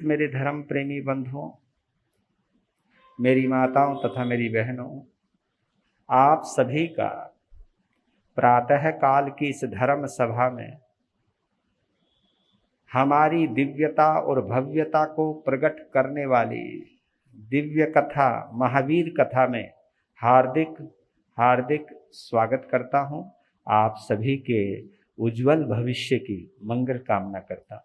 मेरे धर्म प्रेमी बंधुओं, मेरी माताओं तथा मेरी बहनों, आप सभी का प्रातः काल की इस धर्म सभा में हमारी दिव्यता और भव्यता को प्रकट करने वाली दिव्य कथा महावीर कथा में हार्दिक हार्दिक स्वागत करता हूं। आप सभी के उज्जवल भविष्य की मंगल कामना करता हूं।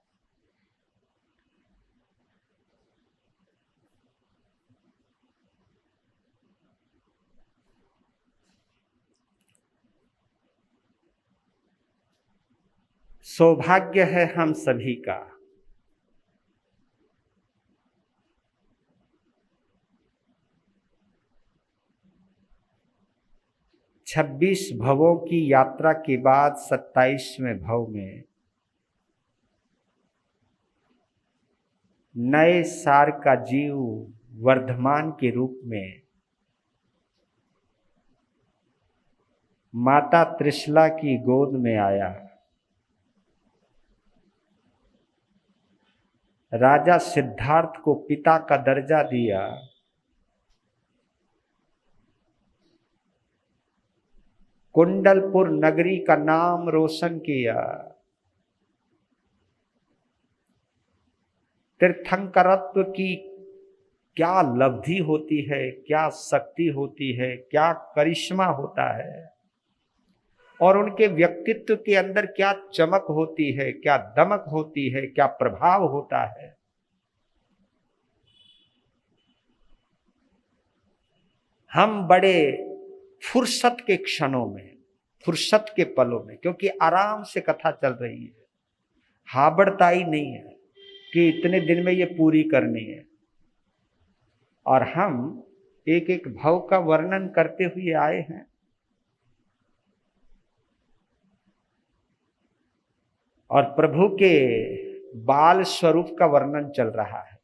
सौभाग्य है हम सभी का छब्बीस भवों की यात्रा के बाद 27वें भव में नए सार का जीव वर्धमान के रूप में माता त्रिशला की गोद में आया। राजा सिद्धार्थ को पिता का दर्जा दिया। कुंडलपुर नगरी का नाम रोशन किया। तीर्थंकरत्व की क्या लब्धि होती है, क्या शक्ति होती है, क्या करिश्मा होता है और उनके व्यक्तित्व के अंदर क्या चमक होती है, क्या दमक होती है, क्या प्रभाव होता है। हम बड़े फुर्सत के क्षणों में, फुर्सत के पलों में, क्योंकि आराम से कथा चल रही है, हाबड़ताई नहीं है कि इतने दिन में ये पूरी करनी है, और हम एक एक भाव का वर्णन करते हुए आए हैं। और प्रभु के बाल स्वरूप का वर्णन चल रहा है।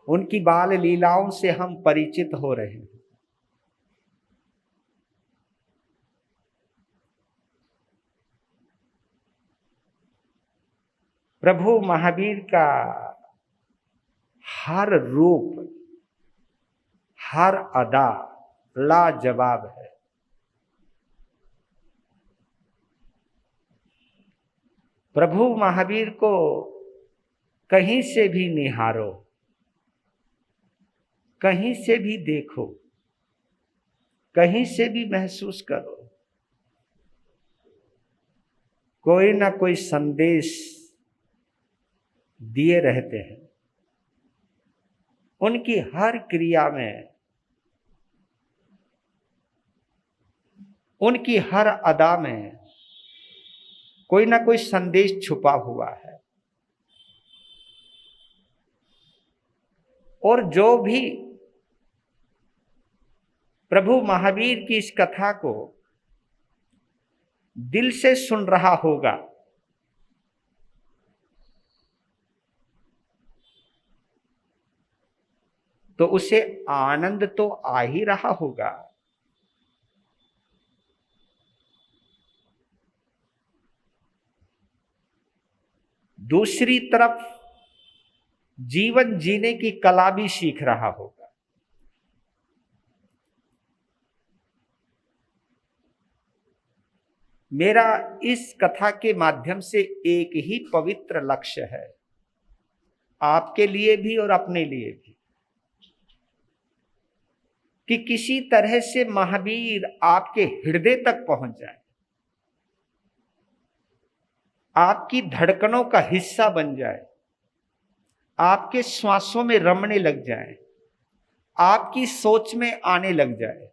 उनकी बाल लीलाओं से हम परिचित हो रहे हैं। प्रभु महावीर का हर रूप, हर अदा लाजवाब है। प्रभु महावीर को कहीं से भी निहारो, कहीं से भी देखो, कहीं से भी महसूस करो, कोई ना कोई संदेश दिए रहते हैं। उनकी हर क्रिया में, उनकी हर अदा में कोई ना कोई संदेश छुपा हुआ है। और जो भी प्रभु महावीर की इस कथा को दिल से सुन रहा होगा, तो उसे आनंद तो आ ही रहा होगा। दूसरी तरफ जीवन जीने की कला भी सीख रहा होगा। मेरा इस कथा के माध्यम से एक ही पवित्र लक्ष्य है, आपके लिए भी और अपने लिए भी, कि किसी तरह से महावीर आपके हृदय तक पहुंच जाए, आपकी धड़कनों का हिस्सा बन जाए, आपके श्वासों में रमने लग जाए, आपकी सोच में आने लग जाए।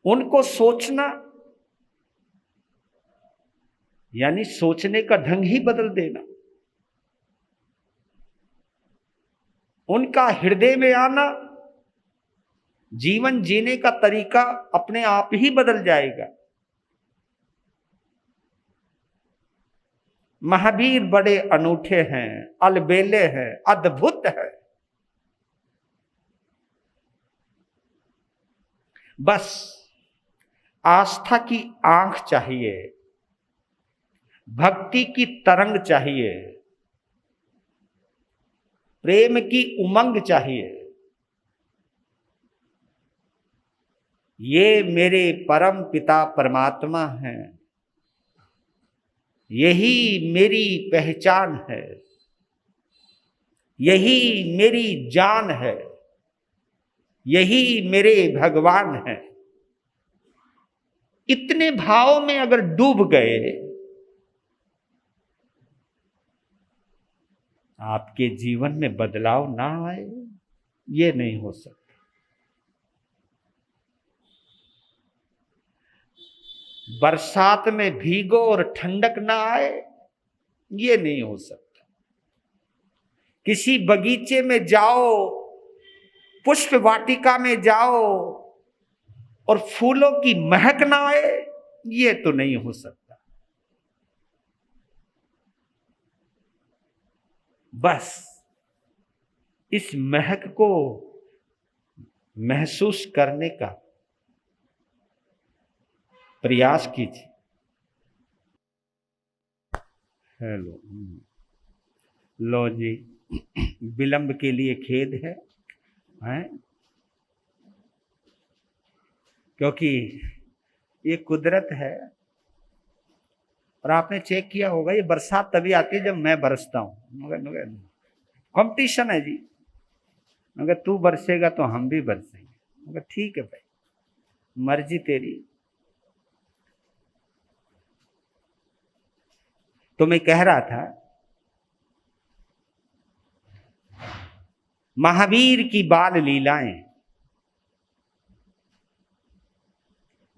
उनको सोचना यानी सोचने का ढंग ही बदल देना। उनका हृदय में आना, जीवन जीने का तरीका अपने आप ही बदल जाएगा। महावीर बड़े अनूठे हैं, अलबेले हैं, अद्भुत है। बस आस्था की आंख चाहिए, भक्ति की तरंग चाहिए, प्रेम की उमंग चाहिए। ये मेरे परम पिता परमात्मा हैं, यही मेरी पहचान है, यही मेरी जान है, यही मेरे भगवान हैं। इतने भाव में अगर डूब गए, आपके जीवन में बदलाव ना आए, ये नहीं हो सकता। बरसात में भीगो और ठंडक ना आए, ये नहीं हो सकता। किसी बगीचे में जाओ, पुष्प वाटिका में जाओ और फूलों की महक ना आए, ये तो नहीं हो सकता। बस इस महक को महसूस करने का प्रयास कीजिए। हेलो, लो जी, विलंब के लिए खेद है, हैं? क्योंकि ये कुदरत है। और आपने चेक किया होगा, ये बरसात तभी आती है जब मैं बरसता हूं। कंपटीशन है जी, अगर तू बरसेगा तो हम भी बरसेंगे। मगर ठीक है भाई, मर्जी तेरी। तो मैं कह रहा था, महावीर की बाल लीलाएं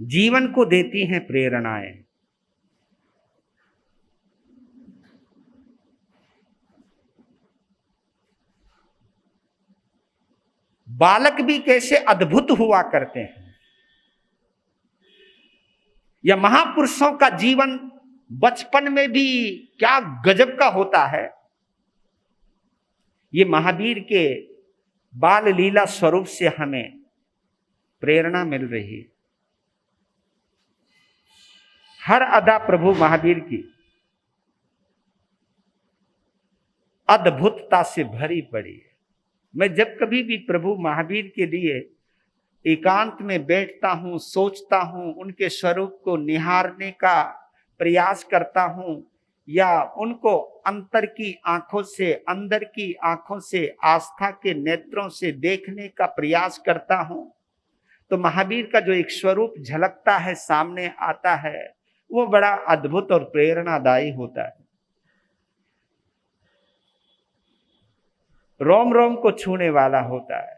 जीवन को देती हैं प्रेरणाएं। बालक भी कैसे अद्भुत हुआ करते हैं, या महापुरुषों का जीवन बचपन में भी क्या गजब का होता है, ये महावीर के बाल लीला स्वरूप से हमें प्रेरणा मिल रही है। हर अदा प्रभु महावीर की अद्भुतता से भरी पड़ी है। मैं जब कभी भी प्रभु महावीर के लिए एकांत में बैठता हूं, सोचता हूं, उनके स्वरूप को निहारने का प्रयास करता हूं, या उनको अंतर की आंखों से, अंदर की आंखों से, आस्था के नेत्रों से देखने का प्रयास करता हूं, तो महावीर का जो एक स्वरूप झलकता है, सामने आता है, वो बड़ा अद्भुत और प्रेरणादायी होता है। रोम रोम को छूने वाला होता है।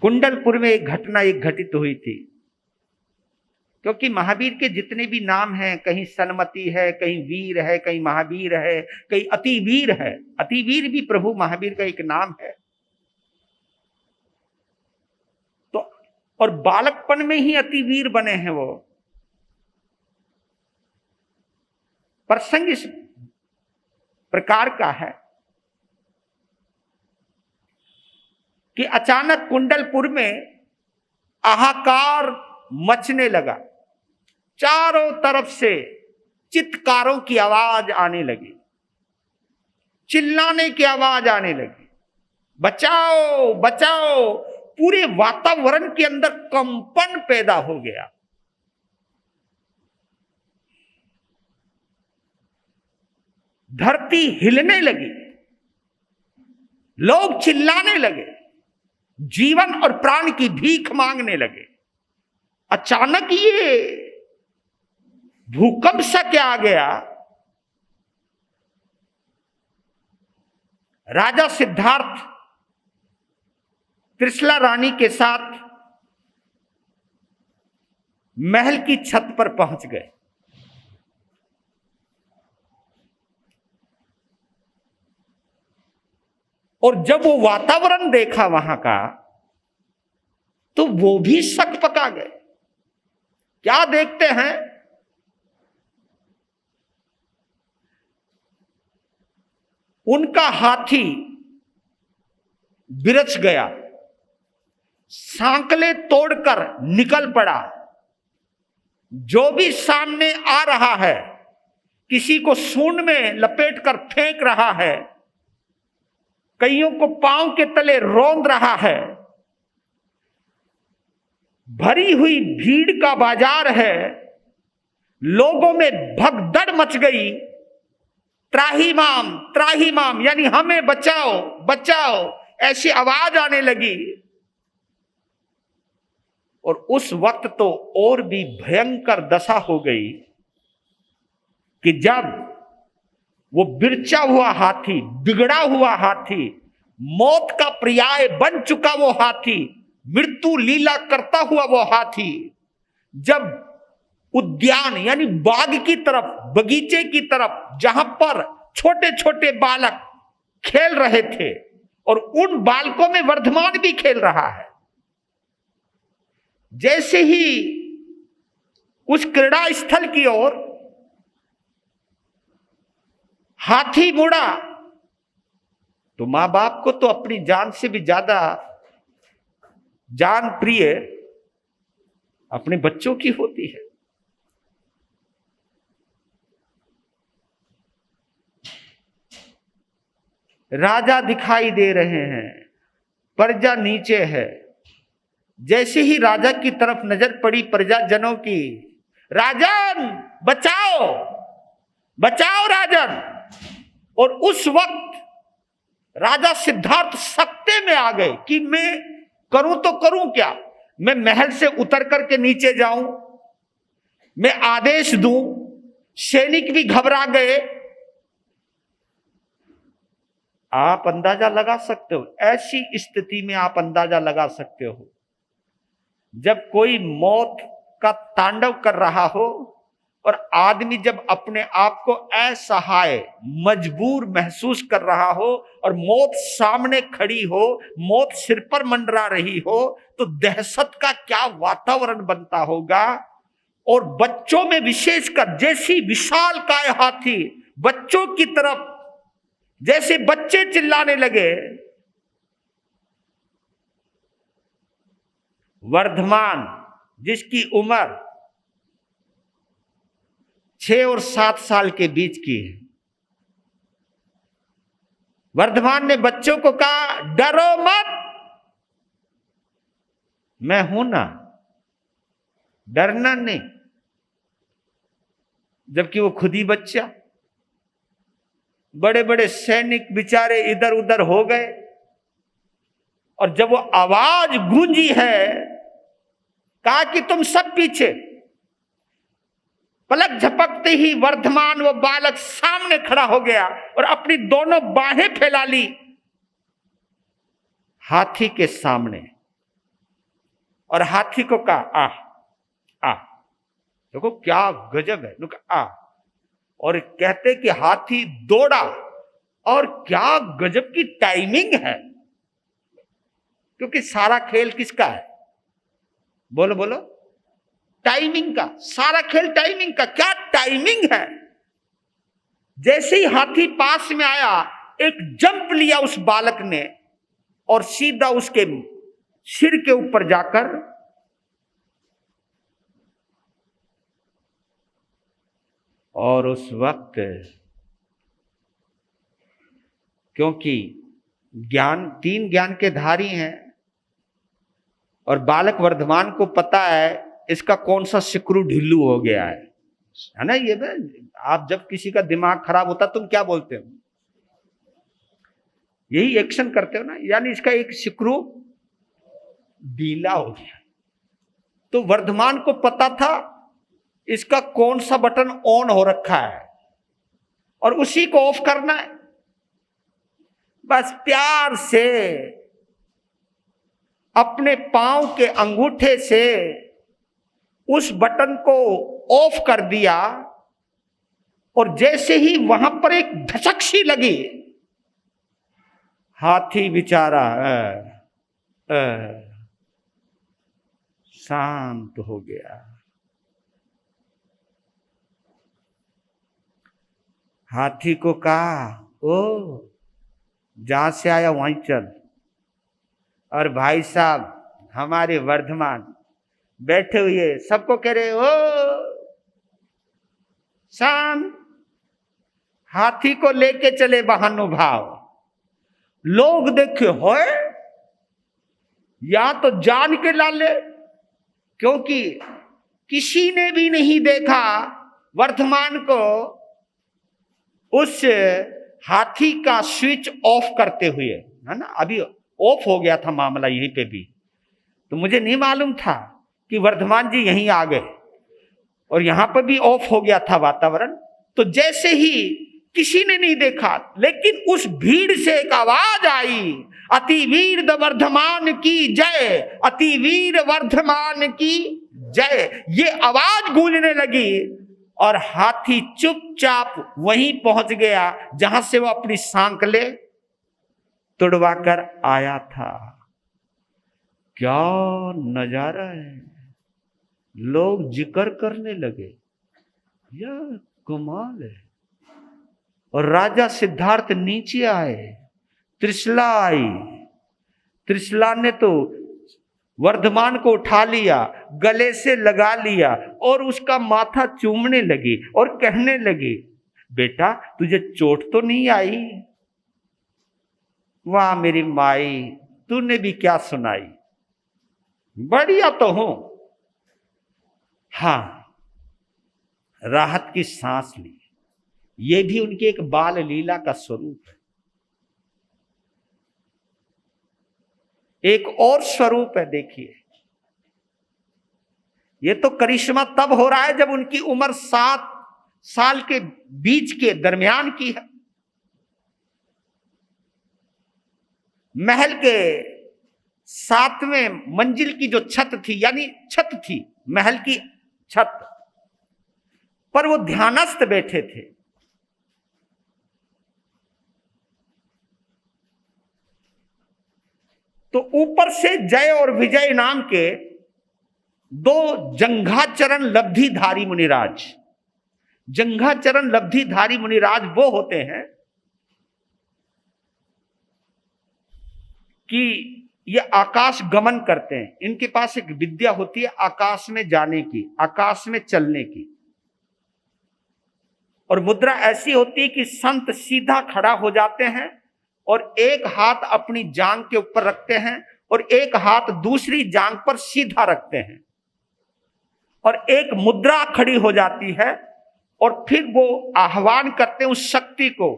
कुंडलपुर में एक घटना घटित हुई थी, क्योंकि महावीर के जितने भी नाम हैं, कहीं सन्मति है, कहीं वीर है, कहीं महावीर है, कहीं अतिवीर है। अतिवीर भी प्रभु महावीर का एक नाम है। तो और बालकपन में ही अतिवीर बने हैं वो। प्रसंग इस प्रकार का है कि अचानक कुंडलपुर में हाहाकार मचने लगा। चारों तरफ से चित्कारों की आवाज आने लगी, चिल्लाने की आवाज आने लगी, बचाओ बचाओ। पूरे वातावरण के अंदर कंपन पैदा हो गया। धरती हिलने लगी, लोग चिल्लाने लगे, जीवन और प्राण की भीख मांगने लगे। अचानक ये भूकंप सा क्या आ गया। राजा सिद्धार्थ त्रिशला रानी के साथ महल की छत पर पहुंच गए। और जब वो वातावरण देखा वहां का, तो वो भी शक पका गए। क्या देखते हैं, उनका हाथी बिरछ गया, सांकले तोड़कर निकल पड़ा। जो भी सामने आ रहा है, किसी को सूंड में लपेटकर फेंक रहा है, कईयों को पांव के तले रौंद रहा है। भरी हुई भीड़ का बाजार है, लोगों में भगदड़ मच गई। त्राहिमाम त्राहिमाम, यानी हमें बचाओ बचाओ, ऐसी आवाज आने लगी। और उस वक्त तो और भी भयंकर दशा हो गई कि जब वो बिरचा हुआ हाथी, बिगड़ा हुआ हाथी, मौत का पर्याय बन चुका वो हाथी, मृत्यु लीला करता हुआ वो हाथी, जब उद्यान यानी बाग की तरफ, बगीचे की तरफ, जहां पर छोटे छोटे बालक खेल रहे थे, और उन बालकों में वर्धमान भी खेल रहा है, जैसे ही उस क्रीड़ा स्थल की ओर हाथी मुड़ा, तो मां बाप को तो अपनी जान से भी ज्यादा जान प्रिय अपने बच्चों की होती है। राजा दिखाई दे रहे हैं, प्रजा नीचे है। जैसे ही राजा की तरफ नजर पड़ी प्रजाजनों की, राजन बचाओ बचाओ राजन। और उस वक्त राजा सिद्धार्थ सत्ते में आ गए कि मैं करूं तो करूं क्या, मैं महल से उतर करके नीचे जाऊं, मैं आदेश दूं, सैनिक भी घबरा गए। आप अंदाजा लगा सकते हो, ऐसी स्थिति में आप अंदाजा लगा सकते हो, जब कोई मौत का तांडव कर रहा हो और आदमी जब अपने आप को असहाय, मजबूर महसूस कर रहा हो, और मौत सामने खड़ी हो, मौत सिर पर मंडरा रही हो, तो दहशत का क्या वातावरण बनता होगा। और बच्चों में विशेषकर, जैसी विशालकाय हाथी बच्चों की तरफ, जैसे बच्चे चिल्लाने लगे। वर्धमान जिसकी उम्र 6 और 7 साल के बीच की है, वर्धमान ने बच्चों को कहा, डरो मत, मैं हूं ना, डरना नहीं। जबकि वो खुद ही बच्चा, बड़े बड़े सैनिक बेचारे इधर उधर हो गए, और जब वो आवाज गूंजी है, कहा कि तुम सब पीछे। पलक झपकते ही वर्धमान वो बालक सामने खड़ा हो गया और अपनी दोनों बाहें फैला ली हाथी के सामने, और हाथी को कहा, आ देखो क्या गजब है, आ। और कहते कि हाथी दौड़ा, और क्या गजब की टाइमिंग है, क्योंकि सारा खेल किसका है, बोलो बोलो, टाइमिंग का। सारा खेल टाइमिंग का। क्या टाइमिंग है। जैसे ही हाथी पास में आया, एक जंप लिया उस बालक ने, और सीधा उसके सिर के ऊपर जाकर और उस वक्त, क्योंकि ज्ञान, 3 ज्ञान के धारी हैं, और बालक वर्धमान को पता है इसका कौन सा सिक्रू ढिल्लू हो गया है ना। ये आप जब किसी का दिमाग खराब होता तुम क्या बोलते हो, यही एक्शन करते हो ना, यानी इसका एक सिक्रू ढीला हो गया। तो वर्धमान को पता था इसका कौन सा बटन ऑन हो रखा है, और उसी को ऑफ करना है। बस प्यार से अपने पांव के अंगूठे से उस बटन को ऑफ कर दिया, और जैसे ही वहां पर एक धचक सी लगी, हाथी बेचारा शांत हो गया। हाथी को कहा, ओ जहां से आया वहीं चल, और भाई साहब हमारे वर्धमान बैठे हुए सबको कह रहे हो शांत, हाथी को लेके चले महानुभाव। लोग देखे होए या तो जान के लाले, क्योंकि किसी ने भी नहीं देखा वर्धमान को उस हाथी का स्विच ऑफ करते हुए, है ना। अभी ऑफ हो गया था मामला यहीं पे भी, तो मुझे नहीं मालूम था कि वर्धमान जी यहीं आ गए और यहां पर भी ऑफ हो गया था वातावरण। तो जैसे ही किसी ने नहीं देखा, लेकिन उस भीड़ से एक आवाज आई, अति वीर वर्धमान की जय, अति वीर वर्धमान की जय। ये आवाज गूंजने लगी और हाथी चुपचाप वहीं पहुंच गया जहां से वो अपनी सांकलें तुड़वा कर आया था। क्या नजारा है, लोग जिक्र करने लगे, यह कमाल है। और राजा सिद्धार्थ नीचे आए, त्रिशला आई, त्रिशला ने तो वर्धमान को उठा लिया, गले से लगा लिया और उसका माथा चूमने लगी और कहने लगी, बेटा तुझे चोट तो नहीं आई? वाह मेरी माई, तूने भी क्या सुनाई, बढ़िया तो हूं। हां, राहत की सांस ली। यह भी उनकी एक बाल लीला का स्वरूप है। एक और स्वरूप है, देखिए, यह तो करिश्मा तब हो रहा है जब उनकी उम्र 7 साल के बीच के दरमियान की है। महल के 7वें मंजिल की जो छत थी, यानी छत थी महल की छत पर, वो ध्यानस्थ बैठे थे। तो ऊपर से जय और विजय नाम के 2 जंघाचरण लब्धिधारी मुनिराज, जंघाचरण लब्धिधारी मुनिराज वो होते हैं कि ये आकाश गमन करते हैं। इनके पास एक विद्या होती है आकाश में जाने की, आकाश में चलने की। और मुद्रा ऐसी होती है कि संत सीधा खड़ा हो जाते हैं और एक हाथ अपनी जांघ के ऊपर रखते हैं और एक हाथ दूसरी जांघ पर सीधा रखते हैं, और एक मुद्रा खड़ी हो जाती है और फिर वो आह्वान करते हैं उस शक्ति को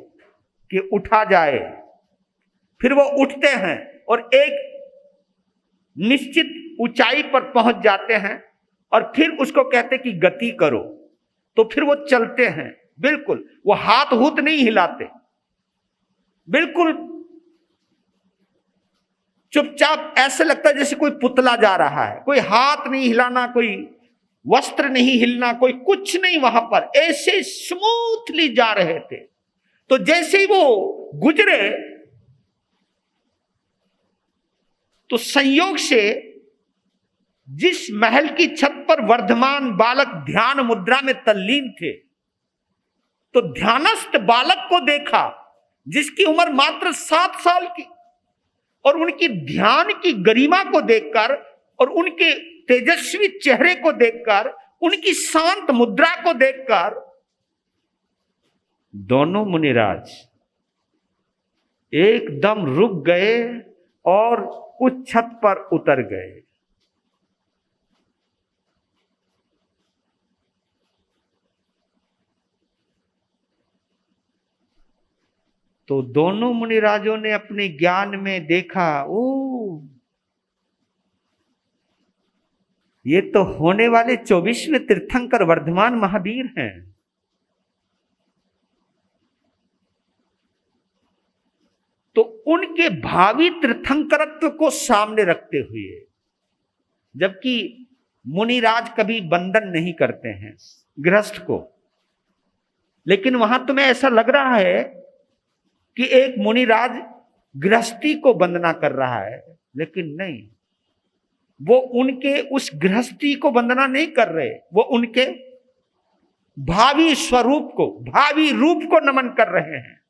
कि उठा जाए। फिर वो उठते हैं और एक निश्चित ऊंचाई पर पहुंच जाते हैं और फिर उसको कहते कि गति करो। तो फिर वो चलते हैं, बिल्कुल वो हाथ हूथ नहीं हिलाते, बिल्कुल चुपचाप, ऐसे लगता है जैसे कोई पुतला जा रहा है। कोई हाथ नहीं हिलाना, कोई वस्त्र नहीं हिलना, कोई कुछ नहीं वहां पर, ऐसे स्मूथली जा रहे थे। तो जैसे ही वो गुजरे तो संयोग से जिस महल की छत पर वर्धमान बालक ध्यान मुद्रा में तल्लीन थे, तो ध्यानस्थ बालक को देखा जिसकी उम्र मात्र 7 साल की, और उनकी ध्यान की गरिमा को देखकर और उनके तेजस्वी चेहरे को देखकर, उनकी शांत मुद्रा को देखकर दोनों मुनिराज एकदम रुक गए और उस छत पर उतर गए। तो दोनों मुनिराजों ने अपने ज्ञान में देखा, ओ ये तो होने वाले 24वें तीर्थंकर वर्धमान महावीर हैं। तो उनके भावी तीर्थंकरत्व को सामने रखते हुए, जबकि मुनिराज कभी बंधन नहीं करते हैं गृहस्थ को, लेकिन वहां तुम्हें ऐसा लग रहा है कि एक मुनिराज गृहस्थी को वंदना कर रहा है, लेकिन नहीं, वो उनके उस गृहस्थी को वंदना नहीं कर रहे, वो उनके भावी स्वरूप को, भावी रूप को नमन कर रहे हैं।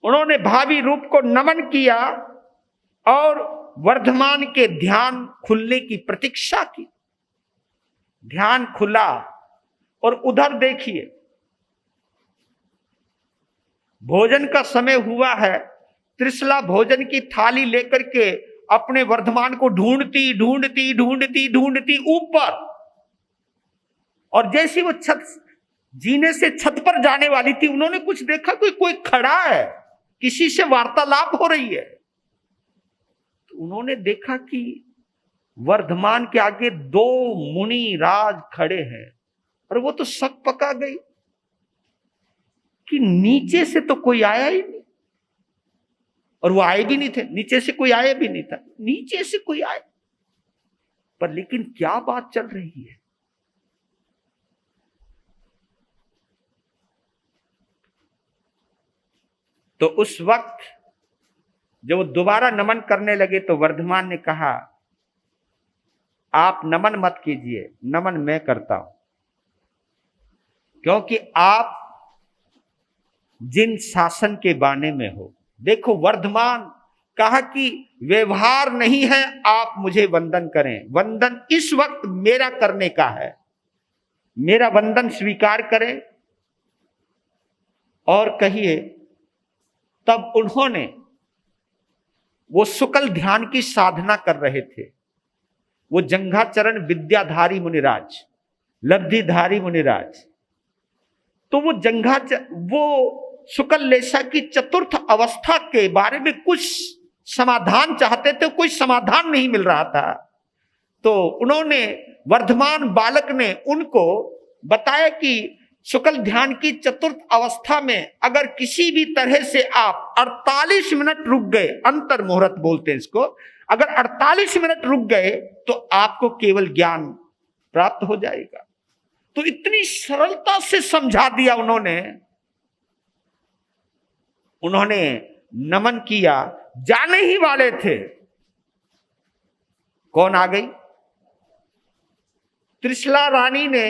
उन्होंने भावी रूप को नमन किया और वर्धमान के ध्यान खुलने की प्रतीक्षा की। ध्यान खुला और उधर देखिए, भोजन का समय हुआ है। त्रिशला भोजन की थाली लेकर के अपने वर्धमान को ढूंढती ढूंढती ढूंढती ढूंढती ऊपर, और जैसे वो छत, जीने से छत पर जाने वाली थी, उन्होंने कुछ देखा, कोई खड़ा है, किसी से वार्तालाप हो रही है। तो उन्होंने देखा कि वर्धमान के आगे 2 मुनि राज खड़े हैं, और वो तो शक पका गई कि नीचे से तो कोई आया ही नहीं, और वो आए भी नहीं थे, नीचे से कोई आया भी नहीं था, नीचे से कोई आए, पर लेकिन क्या बात चल रही है। तो उस वक्त जब वो दोबारा नमन करने लगे तो वर्धमान ने कहा, आप नमन मत कीजिए, नमन मैं करता हूं, क्योंकि आप जिन शासन के बाने में हो। देखो, वर्धमान कहा कि व्यवहार नहीं है, आप मुझे वंदन करें, वंदन इस वक्त मेरा करने का है, मेरा वंदन स्वीकार करें और कहिए। तब उन्होंने, वो शुक्ल ध्यान की साधना कर रहे थे, वो जंघाचरण विद्याधारी मुनिराज, लब्धिधारी मुनिराज, तो वो शुक्ल लेशा की चतुर्थ अवस्था के बारे में कुछ समाधान चाहते थे, कोई समाधान नहीं मिल रहा था। तो उन्होंने, वर्धमान बालक ने उनको बताया कि शुक्ल ध्यान की चतुर्थ अवस्था में अगर किसी भी तरह से आप 48 मिनट रुक गए, अंतर मुहूर्त बोलते हैं इसको, अगर 48 मिनट रुक गए तो आपको केवल ज्ञान प्राप्त हो जाएगा। तो इतनी सरलता से समझा दिया उन्होंने नमन किया। जाने ही वाले थे, कौन आ गई? त्रिशला रानी ने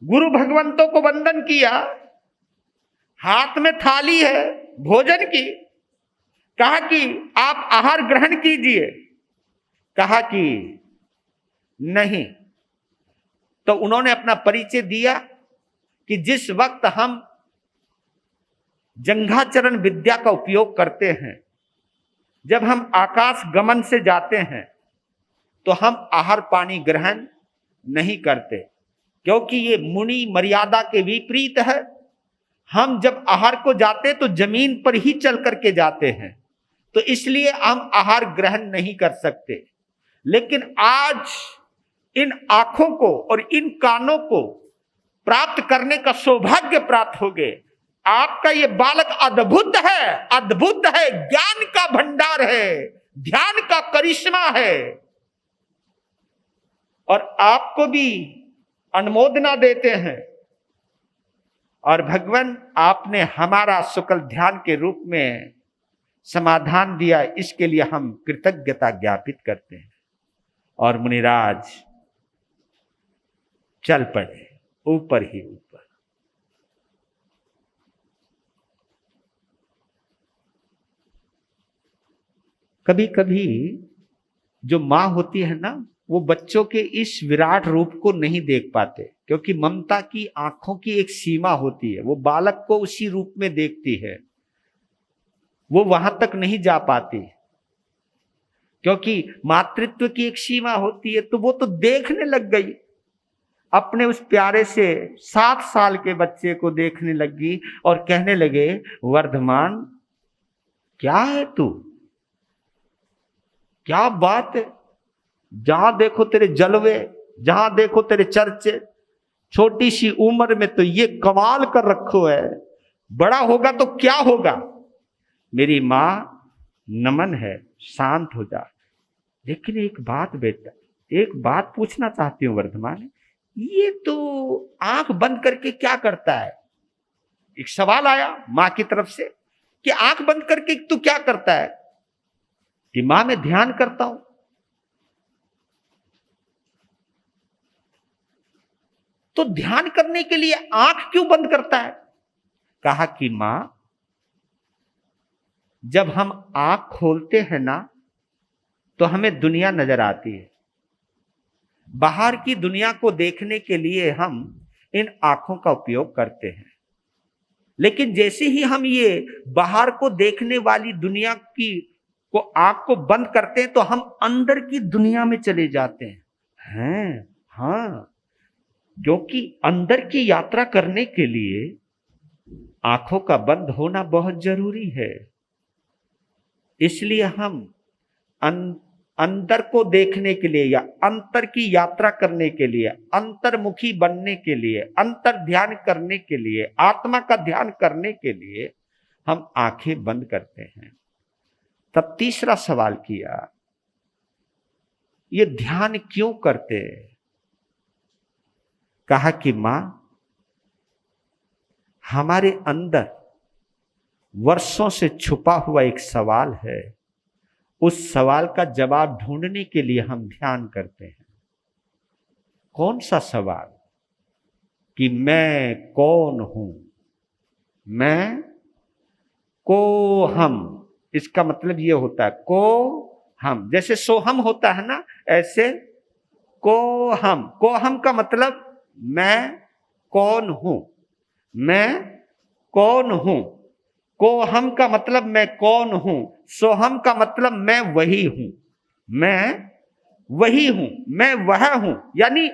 गुरु भगवंतों को वंदन किया, हाथ में थाली है भोजन की, कहा कि आप आहार ग्रहण कीजिए, कहा कि नहीं। तो उन्होंने अपना परिचय दिया कि जिस वक्त हम जंघाचरण विद्या का उपयोग करते हैं, जब हम आकाश गमन से जाते हैं, तो हम आहार पानी ग्रहण नहीं करते, क्योंकि ये मुनि मर्यादा के विपरीत है। हम जब आहार को जाते तो जमीन पर ही चल करके जाते हैं, तो इसलिए हम आहार ग्रहण नहीं कर सकते। लेकिन आज इन आंखों को और इन कानों को प्राप्त करने का सौभाग्य प्राप्त हो गए। आपका ये बालक अद्भुत है, अद्भुत है, ज्ञान का भंडार है, ध्यान का करिश्मा है, और आपको भी अनुमोदना देते हैं। और भगवान, आपने हमारा शुक्ल ध्यान के रूप में समाधान दिया, इसके लिए हम कृतज्ञता ज्ञापित करते हैं। और मुनिराज चल पड़े ऊपर ही ऊपर। कभी कभी जो मां होती है ना, वो बच्चों के इस विराट रूप को नहीं देख पाते, क्योंकि ममता की आंखों की एक सीमा होती है, वो बालक को उसी रूप में देखती है, वो वहां तक नहीं जा पाती, क्योंकि मातृत्व की एक सीमा होती है। तो वो तो देखने लग गई, अपने उस प्यारे से 7 साल के बच्चे को देखने लगी और कहने लगे, वर्धमान क्या है तू, क्या बात है, जहां देखो तेरे जलवे, जहां देखो तेरे चर्चे, छोटी सी उम्र में तो ये कमाल कर रखो है, बड़ा होगा तो क्या होगा। मेरी मां नमन है, शांत हो जा। लेकिन एक बात बेटा, एक बात पूछना चाहती हूं वर्धमान, ये तो आंख बंद करके क्या करता है? एक सवाल आया मां की तरफ से कि आंख बंद करके तू क्या करता है? कि मां मैं ध्यान करता हूं। तो ध्यान करने के लिए आंख क्यों बंद करता है? कहा कि मां, जब हम आंख खोलते हैं ना, तो हमें दुनिया नजर आती है। बाहर की दुनिया को देखने के लिए हम इन आंखों का उपयोग करते हैं, लेकिन जैसे ही हम ये बाहर को देखने वाली दुनिया की को आंख को बंद करते हैं तो हम अंदर की दुनिया में चले जाते हैं। हाँ, क्योंकि अंदर की यात्रा करने के लिए आंखों का बंद होना बहुत जरूरी है। इसलिए हम अंदर को देखने के लिए या अंतर की यात्रा करने के लिए, अंतर्मुखी बनने के लिए, अंतर ध्यान करने के लिए, आत्मा का ध्यान करने के लिए हम आंखें बंद करते हैं। तब तीसरा सवाल किया, ये ध्यान क्यों करते? कहा कि मां, हमारे अंदर वर्षों से छुपा हुआ एक सवाल है, उस सवाल का जवाब ढूंढने के लिए हम ध्यान करते हैं। कौन सा सवाल? कि मैं कौन हूं? मैं को हम, इसका मतलब ये होता है को हम, जैसे सोहम होता है ना, ऐसे को हम का मतलब मैं कौन हूं, मैं कौन हूं। को हम का मतलब मैं कौन हूं, सोहम का मतलब मैं वही हूं, मैं वही हूं, मैं वह हूं, यानी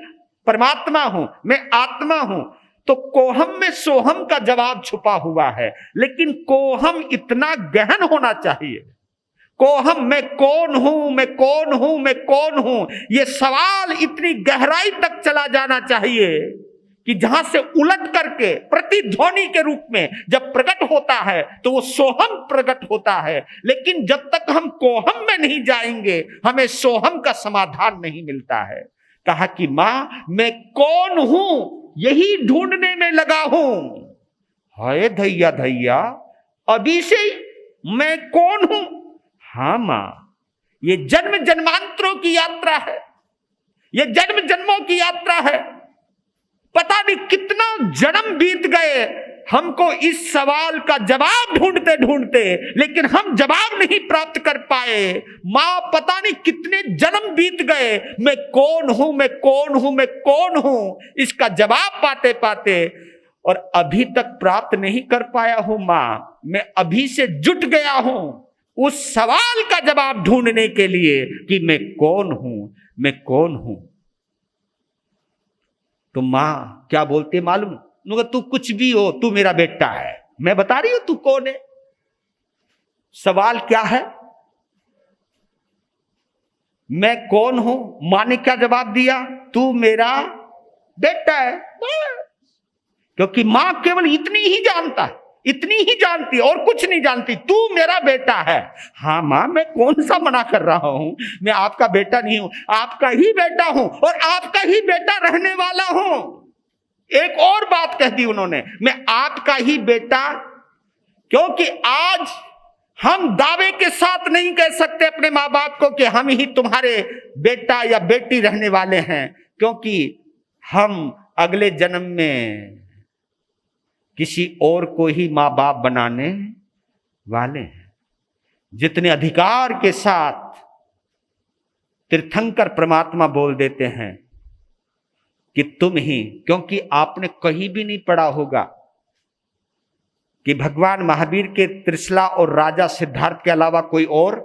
परमात्मा हूं, मैं आत्मा हूं। तो कोहम में सोहम का जवाब छुपा हुआ है, लेकिन कोहम इतना गहन होना चाहिए। कोहम मैं कौन हूं, मैं कौन हूं, मैं कौन हूं, यह सवाल इतनी गहराई तक चला जाना चाहिए कि जहां से उलट करके प्रतिध्वनि के रूप में जब प्रकट होता है तो वो सोहम प्रकट होता है। लेकिन जब तक हम कोहम में नहीं जाएंगे हमें सोहम का समाधान नहीं मिलता है। कहा कि मां, मैं कौन हूं यही ढूंढने में लगा हूं। हाय धैया धैया, अभी से ही मैं कौन हूं? हाँ मां, ये जन्म जन्मांतरों की यात्रा है, ये जन्म जन्मों की यात्रा है। पता नहीं कितना जन्म बीत गए हमको इस सवाल का जवाब ढूंढते ढूंढते, लेकिन हम जवाब नहीं प्राप्त कर पाए। मां, पता नहीं कितने जन्म बीत गए, मैं कौन हूं, मैं कौन हूं, मैं कौन हूं, इसका जवाब पाते पाते, और अभी तक प्राप्त नहीं कर पाया हूं। मां, मैं अभी से जुट गया हूं उस सवाल का जवाब ढूंढने के लिए कि मैं कौन हूं, मैं कौन हूं। तो मां क्या बोलते मालूम? तू कुछ भी हो, तू मेरा बेटा है। मैं बता रही हूं तू कौन है। सवाल क्या है? मैं कौन हूं। मां ने क्या जवाब दिया? तू मेरा बेटा है। क्योंकि मां केवल इतनी ही जानता है, इतनी ही जानती, और कुछ नहीं जानती। तू मेरा बेटा है। हाँ मां, मैं कौन सा मना कर रहा हूं, मैं आपका बेटा नहीं हूं, आपका ही बेटा हूं और आपका ही बेटा रहने वाला हूं। एक और बात कह दी उन्होंने, मैं आपका ही बेटा, क्योंकि आज हम दावे के साथ नहीं कह सकते अपने मां बाप को कि हम ही तुम्हारे बेटा या बेटी रहने वाले हैं, क्योंकि हम अगले जन्म में किसी और को ही मां बाप बनाने वाले हैं। जितने अधिकार के साथ तीर्थंकर परमात्मा बोल देते हैं कि तुम ही, क्योंकि आपने कहीं भी नहीं पढ़ा होगा कि भगवान महावीर के त्रिशला और राजा सिद्धार्थ के अलावा कोई और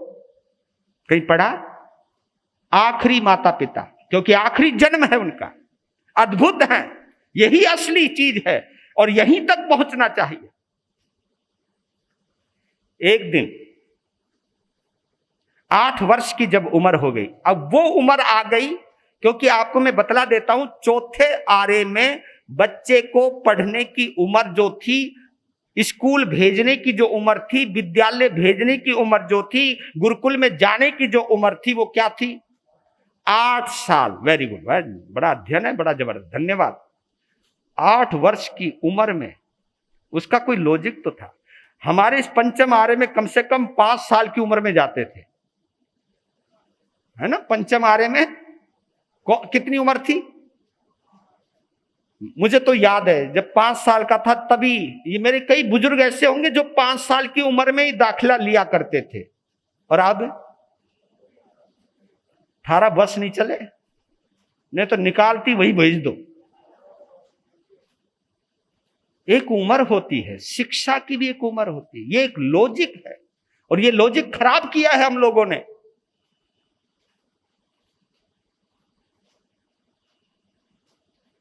कहीं पढ़ा? आखिरी माता पिता, क्योंकि आखिरी जन्म है उनका, अद्भुत है, यही असली चीज है और यहीं तक पहुंचना चाहिए। एक दिन 8 वर्ष की जब उम्र हो गई, अब वो उम्र आ गई, क्योंकि आपको मैं बतला देता हूं, चौथे आरे में बच्चे को पढ़ने की उम्र जो थी, स्कूल भेजने की जो उम्र थी, विद्यालय भेजने की उम्र जो थी, गुरुकुल में जाने की जो उम्र थी, वो क्या थी? 8 साल। वेरी गुड, बड़ा अध्ययन है, बड़ा जबरदस्त, धन्यवाद। 8 वर्ष की उम्र में उसका कोई लॉजिक तो था। हमारे इस पंचम आरे में कम से कम 5 साल की उम्र में जाते थे, है ना? पंचम आरे में कितनी उम्र थी? मुझे तो याद है जब 5 साल का था तभी, ये मेरे कई बुजुर्ग ऐसे होंगे जो 5 साल की उम्र में ही दाखिला लिया करते थे, और अब थारा बस नहीं चले, नहीं तो निकालती वही भेज दो। एक उम्र होती है, शिक्षा की भी एक उम्र होती है, ये एक लॉजिक है, और ये लॉजिक खराब किया है हम लोगों ने।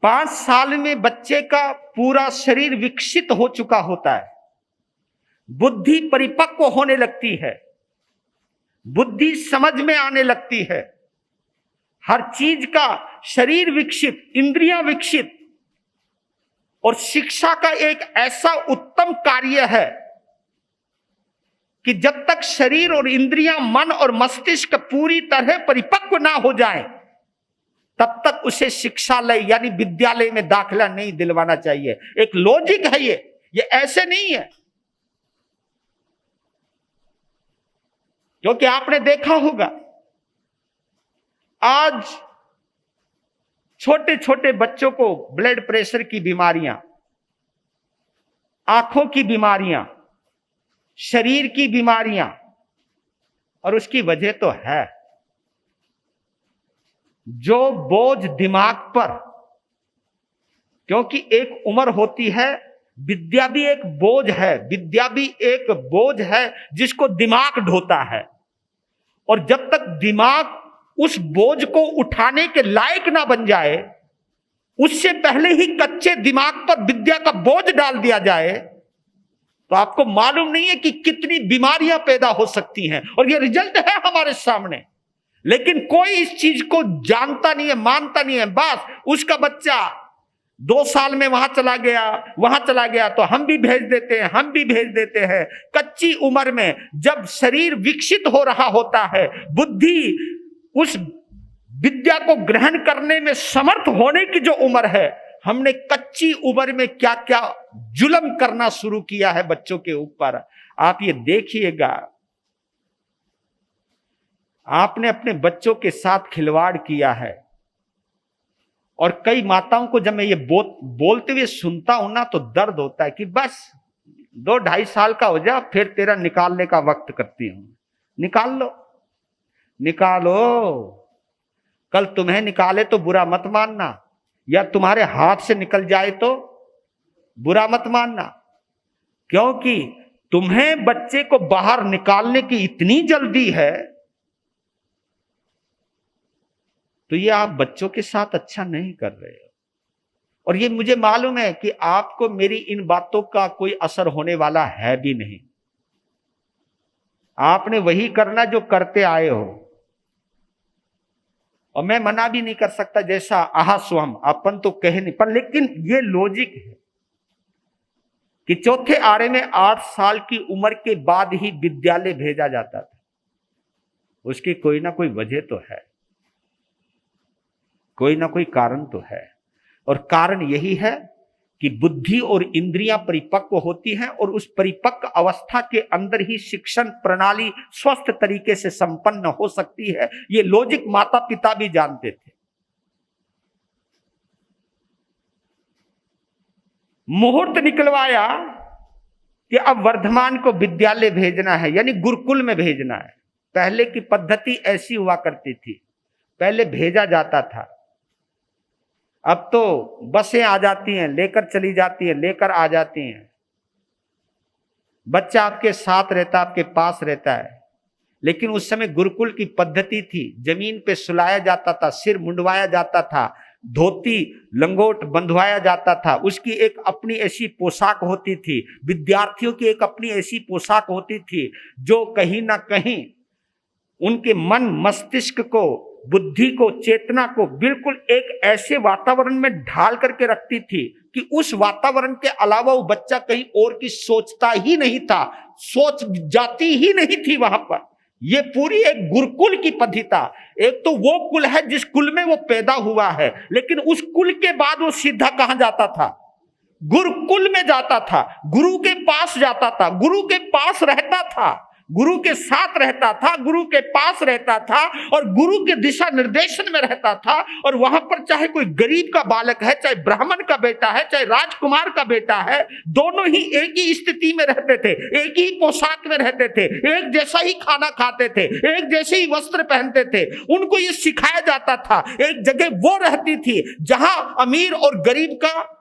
पांच साल में बच्चे का पूरा शरीर विकसित हो चुका होता है, बुद्धि परिपक्व होने लगती है, बुद्धि समझ में आने लगती है, हर चीज का शरीर विकसित, इंद्रियां विकसित। और शिक्षा का एक ऐसा उत्तम कार्य है कि जब तक शरीर और इंद्रियां, मन और मस्तिष्क पूरी तरह परिपक्व ना हो जाएं, तब तक उसे शिक्षालय यानी विद्यालय में दाखिला नहीं दिलवाना चाहिए। एक लॉजिक है ये ऐसे नहीं है। क्योंकि आपने देखा होगा आज छोटे छोटे बच्चों को ब्लड प्रेशर की बीमारियां, आंखों की बीमारियां, शरीर की बीमारियां, और उसकी वजह तो है जो बोझ दिमाग पर, क्योंकि एक उम्र होती है, विद्या भी एक बोझ है, विद्या भी एक बोझ है जिसको दिमाग ढोता है। और जब तक दिमाग उस बोझ को उठाने के लायक ना बन जाए, उससे पहले ही कच्चे दिमाग पर विद्या का बोझ डाल दिया जाए, तो आपको मालूम नहीं है कि कितनी बीमारियां पैदा हो सकती हैं। और ये रिजल्ट है हमारे सामने, लेकिन कोई इस चीज को जानता नहीं है, मानता नहीं है। बस उसका बच्चा 2 साल में वहां चला गया तो हम भी भेज देते हैं। कच्ची उम्र में जब शरीर विकसित हो रहा होता है, बुद्धि उस विद्या को ग्रहण करने में समर्थ होने की जो उम्र है, हमने कच्ची उम्र में क्या क्या जुल्म करना शुरू किया है बच्चों के ऊपर। आप ये देखिएगा, आपने अपने बच्चों के साथ खिलवाड़ किया है। और कई माताओं को जब मैं ये बोलते हुए सुनता हूं ना, तो दर्द होता है कि बस 2-2.5 साल का हो जा, फिर तेरा निकालने का वक्त करती हूं। निकालो, कल तुम्हें निकाले तो बुरा मत मानना, या तुम्हारे हाथ से निकल जाए तो बुरा मत मानना। क्योंकि तुम्हें बच्चे को बाहर निकालने की इतनी जल्दी है, तो ये आप बच्चों के साथ अच्छा नहीं कर रहे हो। और ये मुझे मालूम है कि आपको मेरी इन बातों का कोई असर होने वाला है भी नहीं। आपने वही करना जो करते आए हो, और मैं मना भी नहीं कर सकता, जैसा आहा स्वहम अपन तो कहे नहीं, पर लेकिन ये लॉजिक है कि चौथे आरे में 8 साल की उम्र के बाद ही विद्यालय भेजा जाता था। उसकी कोई ना कोई वजह तो है, कोई ना कोई कारण तो है। और कारण यही है कि बुद्धि और इंद्रियां परिपक्व होती हैं, और उस परिपक्व अवस्था के अंदर ही शिक्षण प्रणाली स्वस्थ तरीके से संपन्न हो सकती है। ये लॉजिक माता पिता भी जानते थे। मुहूर्त निकलवाया कि अब वर्धमान को विद्यालय भेजना है, यानी गुरुकुल में भेजना है। पहले की पद्धति ऐसी हुआ करती थी, पहले भेजा जाता था। अब तो बसें आ जाती हैं, लेकर चली जाती हैं, लेकर आ जाती हैं। बच्चा आपके साथ रहता, आपके पास रहता है। लेकिन उस समय गुरुकुल की पद्धति थी, जमीन पे सुलाया जाता था, सिर मुंडवाया जाता था, धोती लंगोट बंधवाया जाता था। उसकी एक अपनी ऐसी पोशाक होती थी, विद्यार्थियों की एक अपनी ऐसी पोशाक होती थी जो कहीं ना कहीं उनके मन मस्तिष्क को, बुद्धि को, चेतना को बिल्कुल एक ऐसे वातावरण में ढाल करके रखती थी कि उस वातावरण के अलावा वो बच्चा कहीं और की सोचता ही नहीं था, सोच जाती ही नहीं थी वहां पर। ये पूरी एक गुरुकुल की पद्धति था। एक तो वो कुल है जिस कुल में वो पैदा हुआ है, लेकिन उस कुल के बाद वो सीधा कहां जाता था? गुरुकुल में जाता था, गुरु के पास जाता था, गुरु के पास रहता था। गुरु के साथ रहता था, गुरु के पास रहता था और गुरु के दिशा निर्देशन में रहता था। और वहां पर चाहे कोई गरीब का बालक है, चाहे ब्राह्मण का बेटा है, चाहे राजकुमार का बेटा है, दोनों ही एक ही स्थिति में रहते थे, एक ही पोशाक में रहते थे, एक जैसा ही खाना खाते थे, एक जैसे ही वस्त्र पहनते थे। उनको यह सिखाया जाता था। एक जगह वो रहती थी जहां अमीर और गरीब का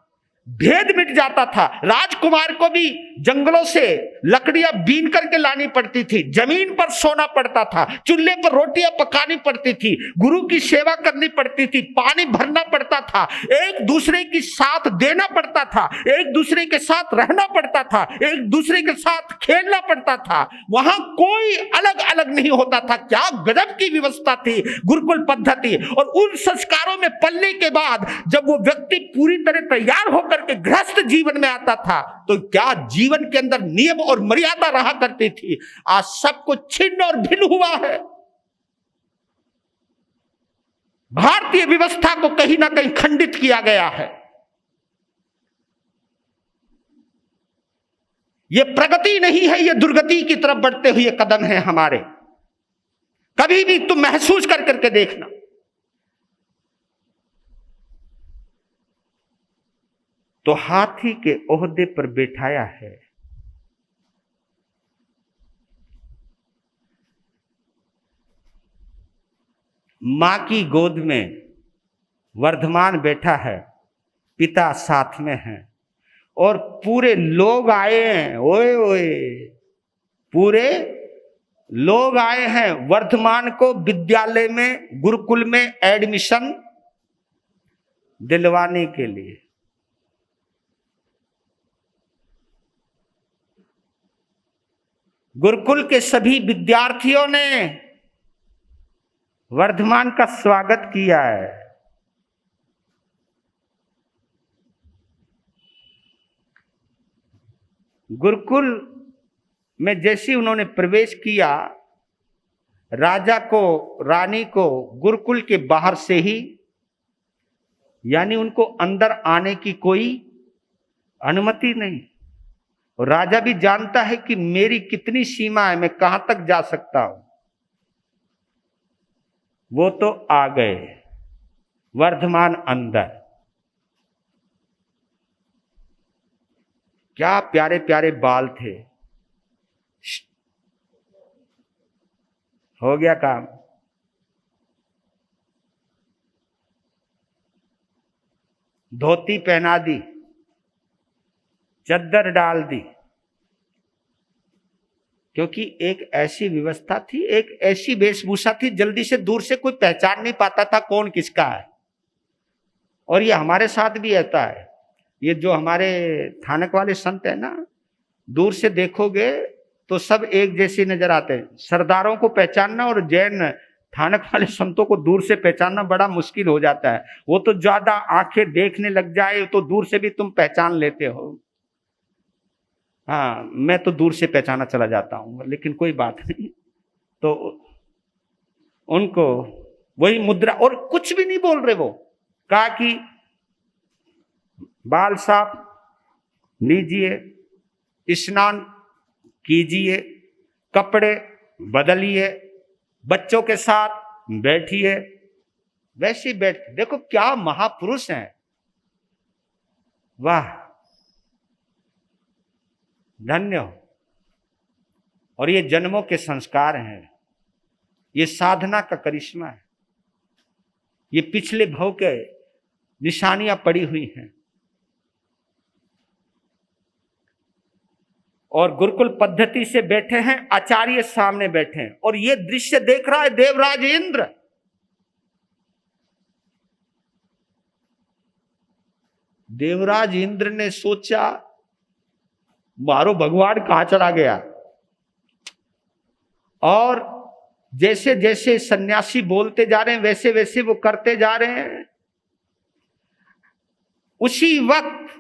भेद मिट जाता था। राजकुमार को भी जंगलों से लकड़ियां बीन करके लानी पड़ती थी, जमीन पर सोना पड़ता था, चूल्हे पर रोटियां पकानी पड़ती थी, गुरु की सेवा करनी पड़ती थी, पानी भरना पड़ता था, एक दूसरे के साथ देना पड़ता था, एक दूसरे के साथ रहना पड़ता था, एक दूसरे के साथ खेलना पड़ता था। वहां कोई अलग अलग नहीं होता था। क्या गजब की व्यवस्था थी गुरुकुल पद्धति। और उन संस्कारों में पलने के बाद जब वो व्यक्ति पूरी तरह तैयार होकर के गृहस्थ जीवन में आता था तो क्या जीवन के अंदर नियम और मर्यादा रहा करती थी। आज सब कुछ छिन्न और भिन्न हुआ है। भारतीय व्यवस्था को कहीं ना कहीं खंडित किया गया है। यह प्रगति नहीं है, यह दुर्गति की तरफ बढ़ते हुए कदम है हमारे। कभी भी तुम महसूस कर करके देखना। तो हाथी के ओहदे पर बैठाया है। मां की गोद में वर्धमान बैठा है, पिता साथ में है और पूरे लोग आए हैं। ओए ओए, पूरे लोग आए हैं वर्धमान को विद्यालय में, गुरुकुल में एडमिशन दिलवाने के लिए। गुरुकुल के सभी विद्यार्थियों ने वर्धमान का स्वागत किया है। गुरुकुल में जैसे उन्होंने प्रवेश किया, राजा को, रानी को गुरुकुल के बाहर से ही, यानी उनको अंदर आने की कोई अनुमति नहीं। और राजा भी जानता है कि मेरी कितनी सीमा है, मैं कहां तक जा सकता हूं। वो तो आ गए, वर्धमान अंदर। क्या प्यारे प्यारे बाल थे। हो गया काम। धोती पहना दी, चद्दर डाल दी, क्योंकि एक ऐसी व्यवस्था थी, एक ऐसी वेशभूषा थी, जल्दी से दूर से कोई पहचान नहीं पाता था कौन किसका है। और ये हमारे साथ भी ऐसा है। ये जो हमारे थानक वाले संत है ना, दूर से देखोगे तो सब एक जैसे नजर आते हैं। सरदारों को पहचानना और जैन थानक वाले संतों को दूर से पहचानना बड़ा मुश्किल हो जाता है। वो तो ज्यादा आंखें देखने लग जाए तो दूर से भी तुम पहचान लेते हो। हाँ, मैं तो दूर से पहचाना चला जाता हूँ, लेकिन कोई बात नहीं। तो उनको वही मुद्रा, और कुछ भी नहीं बोल रहे। वो कहा कि बाल साफ लीजिए, स्नान कीजिए, कपड़े बदलिए, बच्चों के साथ बैठिए। वैसे ही बैठ, देखो क्या महापुरुष हैं। वाह, धन्य हो। और ये जन्मों के संस्कार हैं, ये साधना का करिश्मा है, ये पिछले भव के निशानियां पड़ी हुई हैं। और गुरुकुल पद्धति से बैठे हैं, आचार्य सामने बैठे हैं और ये दृश्य देख रहा है देवराज इंद्र। देवराज इंद्र ने सोचा मारो भगवान कहां चला गया। और जैसे जैसे सन्यासी बोलते जा रहे हैं वैसे वैसे वो करते जा रहे हैं। उसी वक्त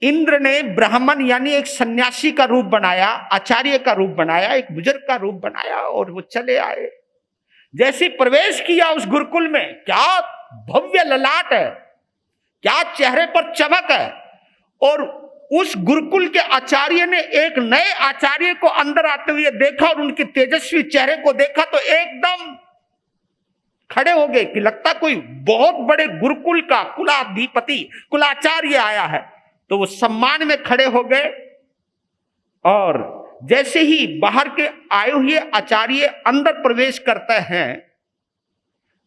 इंद्र ने ब्राह्मण यानी एक सन्यासी का रूप बनाया, आचार्य का रूप बनाया, एक बुजुर्ग का रूप बनाया और वो चले आए। जैसे प्रवेश किया उस गुरुकुल में, क्या भव्य ललाट है, क्या चेहरे पर चमक है। और उस गुरुकुल के आचार्य ने एक नए आचार्य को अंदर आते हुए देखा और उनके तेजस्वी चेहरे को देखा तो एकदम खड़े हो गए कि लगता कोई बहुत बड़े गुरुकुल का कुलाधिपति कुलाचार्य आया है। तो वो सम्मान में खड़े हो गए और जैसे ही बाहर के आए हुए आचार्य अंदर प्रवेश करते हैं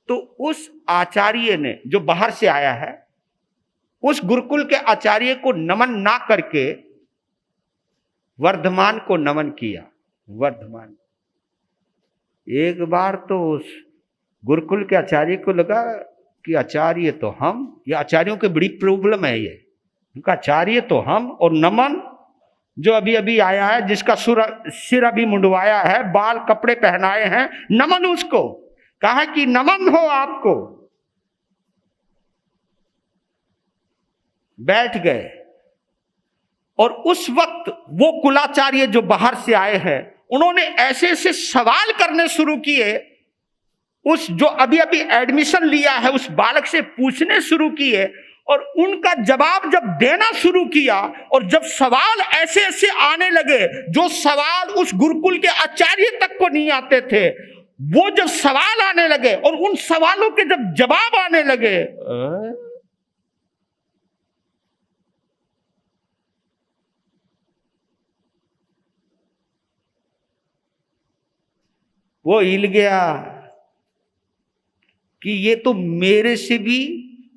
तो उस आचार्य ने, जो बाहर से आया है, उस गुरुकुल के आचार्य को नमन ना करके वर्धमान को नमन किया। वर्धमान, एक बार तो उस गुरुकुल के आचार्य को लगा कि आचार्य तो हम, ये आचार्यों की बड़ी प्रॉब्लम है, ये उनका आचार्य तो हम, और नमन जो अभी अभी आया है, जिसका सिर अभी मुंडवाया है, बाल कपड़े पहनाए हैं, नमन उसको। कहा कि नमन हो आपको। बैठ गए और उस वक्त वो कुलाचार्य जो बाहर से आए हैं उन्होंने ऐसे ऐसे सवाल करने शुरू किए, उस जो अभी अभी एडमिशन लिया है उस बालक से पूछने शुरू किए, और उनका जवाब जब देना शुरू किया और जब सवाल ऐसे ऐसे आने लगे जो सवाल उस गुरुकुल के आचार्य तक को नहीं आते थे, वो जब सवाल आने लगे और उन सवालों के जब जवाब आने लगे, वो हिल गया कि ये तो मेरे से भी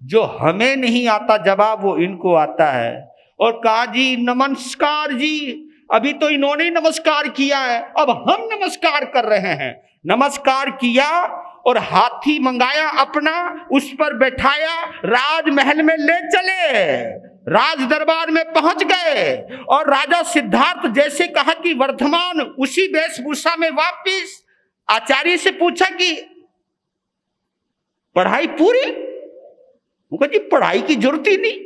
जो हमें नहीं आता जवाब वो इनको आता है। और कहा जी नमस्कार जी, अभी तो इन्होंने नमस्कार किया है, अब हम नमस्कार कर रहे हैं। नमस्कार किया और हाथी मंगाया अपना, उस पर बैठाया, राजमहल में ले चले, राज दरबार में पहुंच गए। और राजा सिद्धार्थ जैसे कहा कि वर्धमान उसी वेशभूषा में वापिस आचार्य से पूछा कि पढ़ाई पूरी? वो कहा जी पढ़ाई की जरूरत ही नहीं,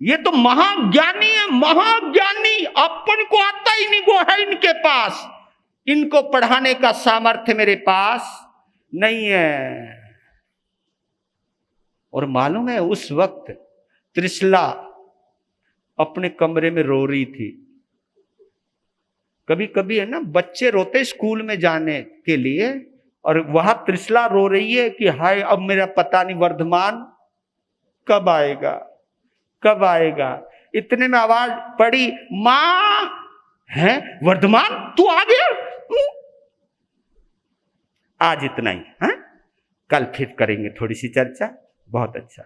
ये तो महाज्ञानी है, महाज्ञानी, अपन को आता ही नहीं, वो है इनके पास, इनको पढ़ाने का सामर्थ्य मेरे पास नहीं है। और मालूम है उस वक्त त्रिशला अपने कमरे में रो रही थी। कभी कभी है ना बच्चे रोते स्कूल में जाने के लिए, और वहां त्रिशला रो रही है कि हाय अब मेरा पता नहीं वर्धमान कब आएगा, कब आएगा। इतने में आवाज पड़ी, मां है वर्धमान तू आ गया। आज इतना ही, हाँ? कल फिर करेंगे थोड़ी सी चर्चा। बहुत अच्छा।